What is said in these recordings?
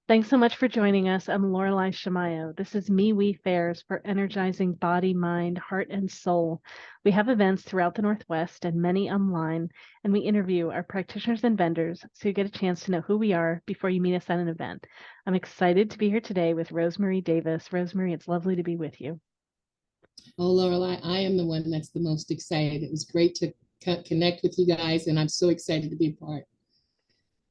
Thanks so much for joining us. I'm Lorelei Shamayo. This is MeWe Fairs for energizing body, mind, heart, and soul. We have events throughout the Northwest and many online, and we interview our practitioners and vendors so you get a chance to know who we are before you meet us at an event. I'm excited to be here today with RoseMarie Davis. RoseMarie, it's lovely to be with you. Oh, Lorelai, I am the one that's the most excited. It was great to connect with you guys, and I'm so excited to be a part.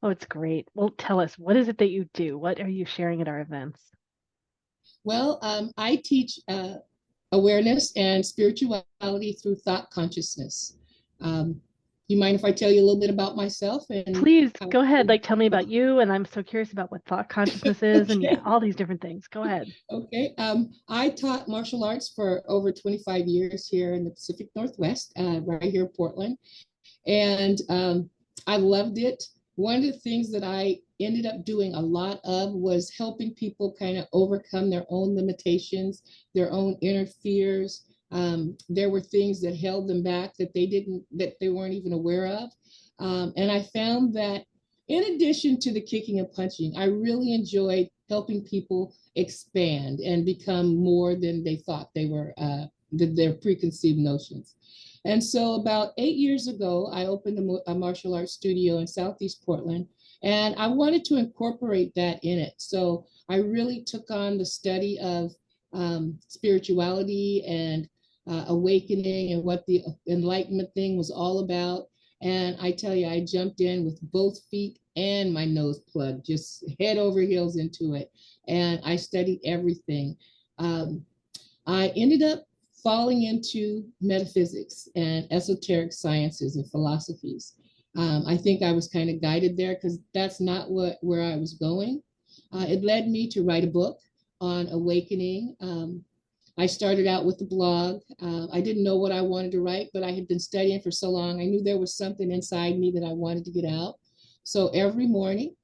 Oh, it's great. Well, tell us, what is it that you do? What are you sharing at our events? Well, I teach awareness and spirituality through thought consciousness. Um, you mind if I tell you a little bit about myself and Please how? go ahead. Like, tell me about you. And I'm so curious about what thought consciousness is. And yeah, Okay. all these different things. Go ahead. Okay. I taught martial arts for over 25 years here in the Pacific Northwest, right here in Portland. And I loved it. One of the things that I ended up doing a lot of was helping people kind of overcome their own limitations, their own inner fears. There were things that held them back that they weren't even aware of. And I found that in addition to the kicking and punching, I really enjoyed helping people expand and become more than they thought they were, their preconceived notions. And so about 8 years ago, I opened a martial arts studio in Southeast Portland, and I wanted to incorporate that in it. So I really took on the study of spirituality and awakening and what the enlightenment thing was all about. And I tell you, I jumped in with both feet and my nose plugged, just head over heels into it. And I studied everything. Um, I ended up falling into metaphysics and esoteric sciences and philosophies. I think I was kind of guided there because that's not where I was going. It led me to write a book on awakening. I started out with the blog. I didn't know what I wanted to write, but I had been studying for so long. I knew there was something inside me that I wanted to get out. So every morning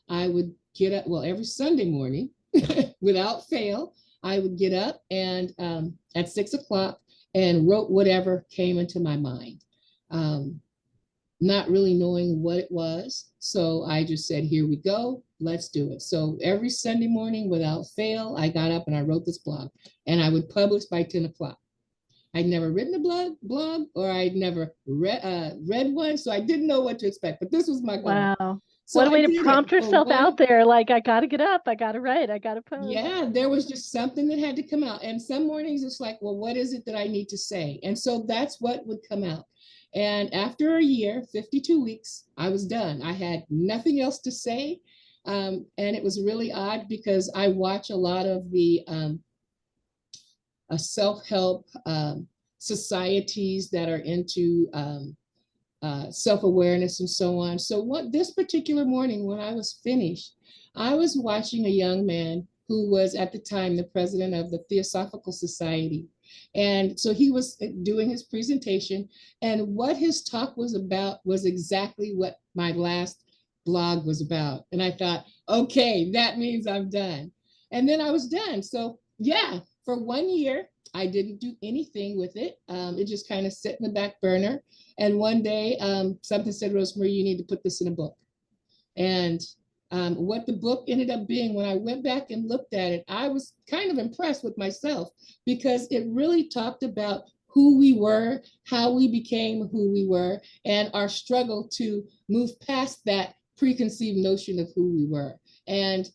I would get up, well, every Sunday morning without fail, I would get up and at 6 o'clock and wrote whatever came into my mind. Um, Not really knowing what it was. So I just said, here we go, let's do it. So every Sunday morning without fail, I got up and I wrote this blog and I would publish by 10 o'clock. I'd never written a blog or I'd never read one. So I didn't know what to expect, but this was my goal. Wow. So What a I way to did it prompt for yourself out one. there. Like, I got to get up. I got to write. I got to post. Yeah, there was just something that had to come out. And some mornings it's like, well, what is it that I need to say? And so that's what would come out. And after a year, 52 weeks, I was done. I had nothing else to say. And it was really odd because I watch a lot of the self-help societies that are into self-awareness and so on. So what this particular morning when I was finished, I was watching a young man who was at the time the president of the Theosophical Society. And so he was doing his presentation, and what his talk was about was exactly what my last blog was about. And I thought, okay, that means I'm done. And then I was done. So yeah, for 1 year, I didn't do anything with it. It just kind of sat in the back burner. And one day, something said, RoseMarie, you need to put this in a book. And what the book ended up being, when I went back and looked at it, I was kind of impressed with myself because it really talked about who we were, how we became who we were, and our struggle to move past that preconceived notion of who we were. And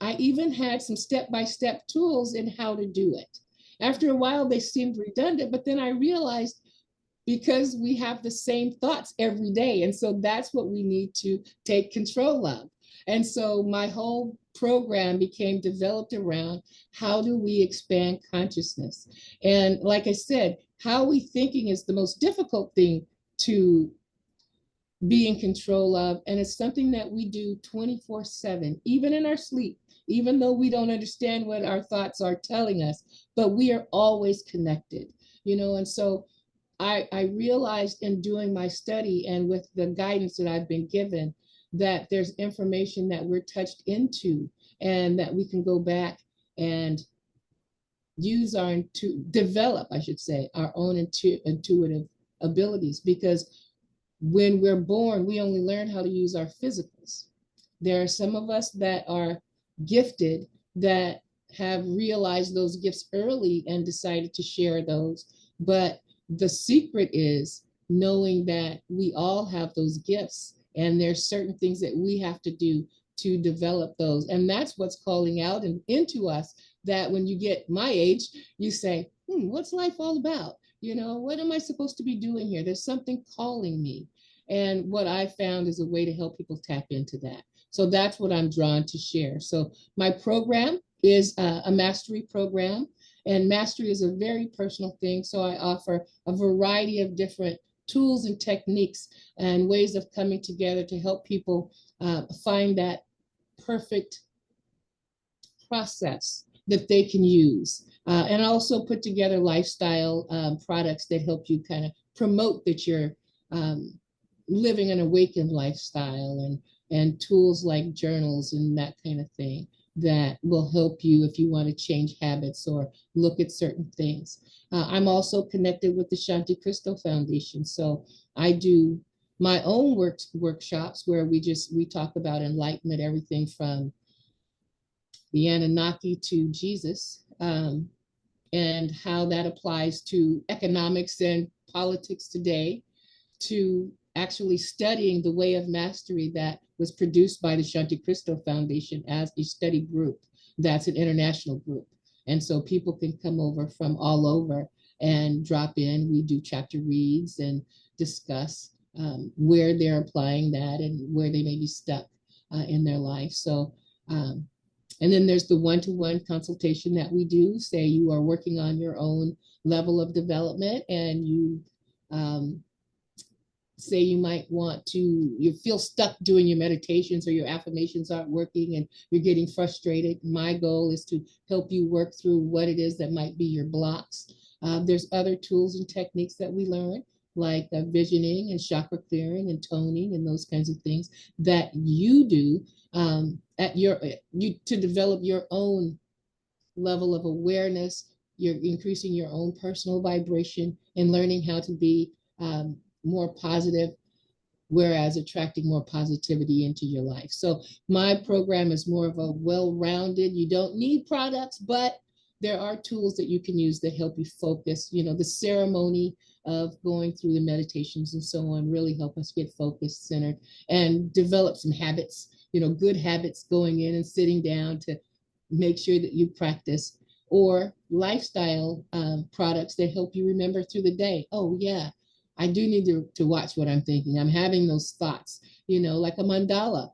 I even had some step-by-step tools in how to do it. After a while, they seemed redundant, but then I realized because we have the same thoughts every day. And so that's what we need to take control of. And so my whole program became developed around how do we expand consciousness? And like I said, how we thinking is the most difficult thing to be in control of. And it's something that we do 24/7, even in our sleep, even though we don't understand what our thoughts are telling us, but we are always connected, And so I realized in doing my study and with the guidance that I've been given that there's information that we're touched into and that we can go back and use to develop, I should say, our own intuitive abilities, because when we're born, we only learn how to use our physicals. There are some of us that are gifted that have realized those gifts early and decided to share those. But the secret is knowing that we all have those gifts, and there's certain things that we have to do to develop those. And that's what's calling out and into us, that when you get my age, you say, what's life all about? What am I supposed to be doing here? There's something calling me. And what I found is a way to help people tap into that. So that's what I'm drawn to share. So my program is a mastery program, and mastery is a very personal thing. So I offer a variety of different tools and techniques and ways of coming together to help people find that perfect process that they can use. And also put together lifestyle products that help you kind of promote that you're living an awakened lifestyle, and tools like journals and that kind of thing that will help you if you want to change habits or look at certain things. I'm also connected with the Shanti Crystal Foundation. So I do my own workshops where we talk about enlightenment, everything from the Anunnaki to Jesus, and how that applies to economics and politics today, to actually studying the way of mastery that was produced by the Shanti Crystal Foundation as a study group. That's an international group. And so people can come over from all over and drop in. We do chapter reads and discuss where they're applying that and where they may be stuck in their life. So, and then there's the one-to-one consultation that we do. Say you are working on your own level of development, and you say you might want to, you feel stuck doing your meditations or your affirmations aren't working and you're getting frustrated. My goal is to help you work through what it is that might be your blocks. There's other tools and techniques that we learn, like visioning and chakra clearing and toning and those kinds of things that you do to develop your own level of awareness. You're increasing your own personal vibration and learning how to be more positive, whereas attracting more positivity into your life. So my program is more of a well-rounded, you don't need products, but there are tools that you can use that help you focus. The ceremony of going through the meditations and so on really help us get focused, centered, and develop some habits, good habits, going in and sitting down to make sure that you practice, or lifestyle products that help you remember through the day. Oh yeah, I do need to watch what I'm thinking. I'm having those thoughts, like a mandala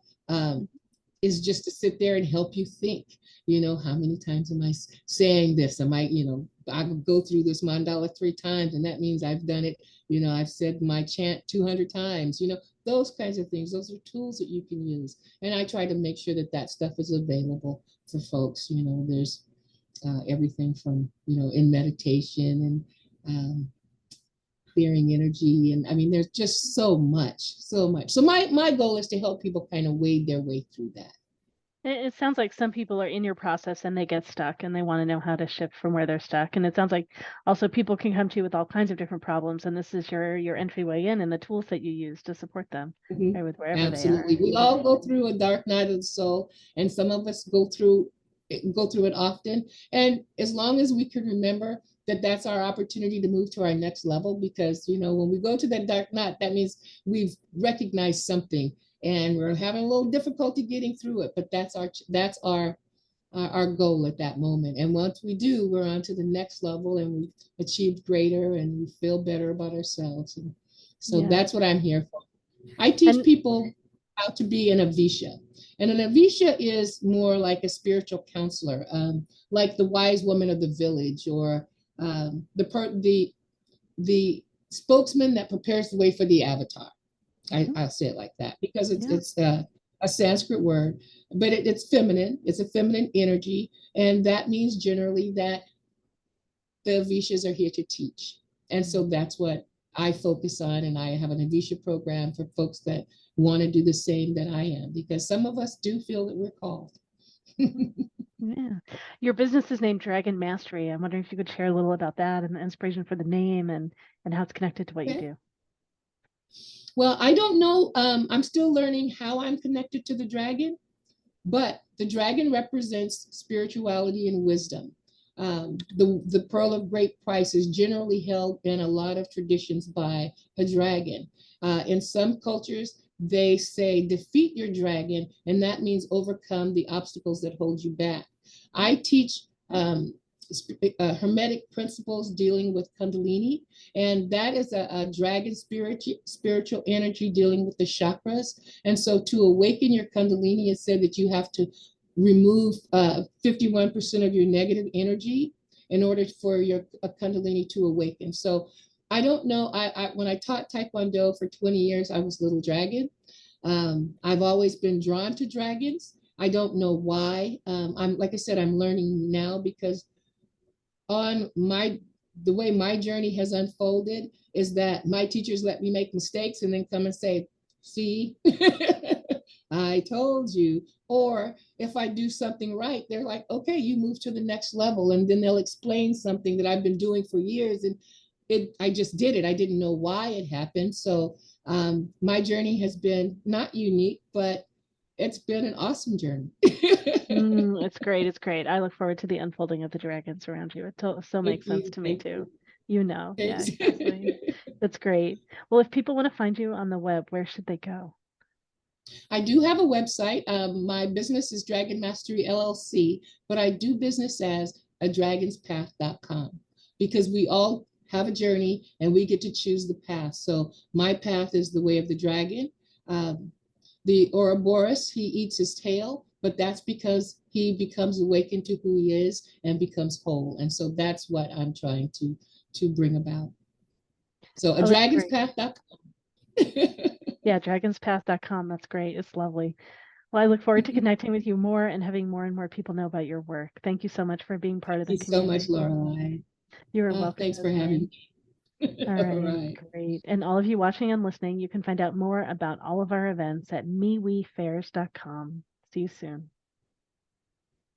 is just to sit there and help you think. How many times am I saying this? I go through this mandala 3 times, and that means I've done it. I've said my chant 200 times, those kinds of things. Those are tools that you can use. And I try to make sure that that stuff is available for folks. There's everything from, in meditation and clearing energy. And I mean, there's just so much. So my goal is to help people kind of wade their way through that. It sounds like some people are in your process and they get stuck and they want to know how to shift from where they're stuck. And it sounds like also people can come to you with all kinds of different problems, and this is your entryway in and the tools that you use to support them right, with wherever they are. Absolutely. We all go through a dark night of the soul, and some of us go through it often. And as long as we can remember that that's our opportunity to move to our next level, because when we go to that dark night, that means we've recognized something and we're having a little difficulty getting through it. But that's our goal at that moment. And once we do, we're on to the next level, and we've achieved greater, and we feel better about ourselves. And so that's what I'm here for. I teach people how to be an Avisha. And an Avisha is more like a spiritual counselor, like the wise woman of the village, or the spokesman that prepares the way for the avatar. I'll say it like that, because it's a Sanskrit word, but it's feminine. It's a feminine energy. And that means generally that the Avishas are here to teach. And so that's what I focus on. And I have an Avisha program for folks that want to do the same that I am, because some of us do feel that we're called. Yeah. Your business is named Dragon Mastery. I'm wondering if you could share a little about that and the inspiration for the name and how it's connected to what you do. Well, I don't know. I'm still learning how I'm connected to the dragon, But the dragon represents spirituality and wisdom. The pearl of great price is generally held in a lot of traditions by a dragon. In some cultures, they say defeat your dragon, and that means overcome the obstacles that hold you back. I teach hermetic principles dealing with Kundalini, and that is a dragon spiritual energy dealing with the chakras. And so to awaken your Kundalini, it said that you have to remove 51% of your negative energy in order for your Kundalini to awaken. So I don't know. When I taught Taekwondo for 20 years, I was Little Dragon. I've always been drawn to dragons. I don't know why. I'm like I said, I'm learning now because on the way my journey has unfolded is that my teachers let me make mistakes and then come and say, see, I told you. Or if I do something right, they're like, okay, you move to the next level. And then they'll explain something that I've been doing for years. And I just did it. I didn't know why it happened. So my journey has been not unique, but it's been an awesome journey. It's great. It's great. I look forward to the unfolding of the dragons around you. It still Thank makes sense you. to me Thank too. you. Yeah, Thanks. exactly. That's great. Well, if people want to find you on the web, where should they go? I do have a website. My business is Dragon Mastery LLC, but I do business as a dragonspath.com because we all have a journey and we get to choose the path. So my path is the way of the dragon. Um, the Ouroboros, he eats his tail, but that's because he becomes awakened to who he is and becomes whole. And so that's what I'm trying to bring about. So a Oh, that's great. dragonspath.com. Yeah, dragonspath.com. That's great. It's lovely. Well, I look forward to Thank connecting with you more and having more and more people know about your work. Thank you so much for being part of the you so much, community. Lorelai. You are welcome, Thanks for having Rosemary. me. All All right, right. great. And all of you watching and listening, you can find out more about all of our events at mewefairs.com. See you soon.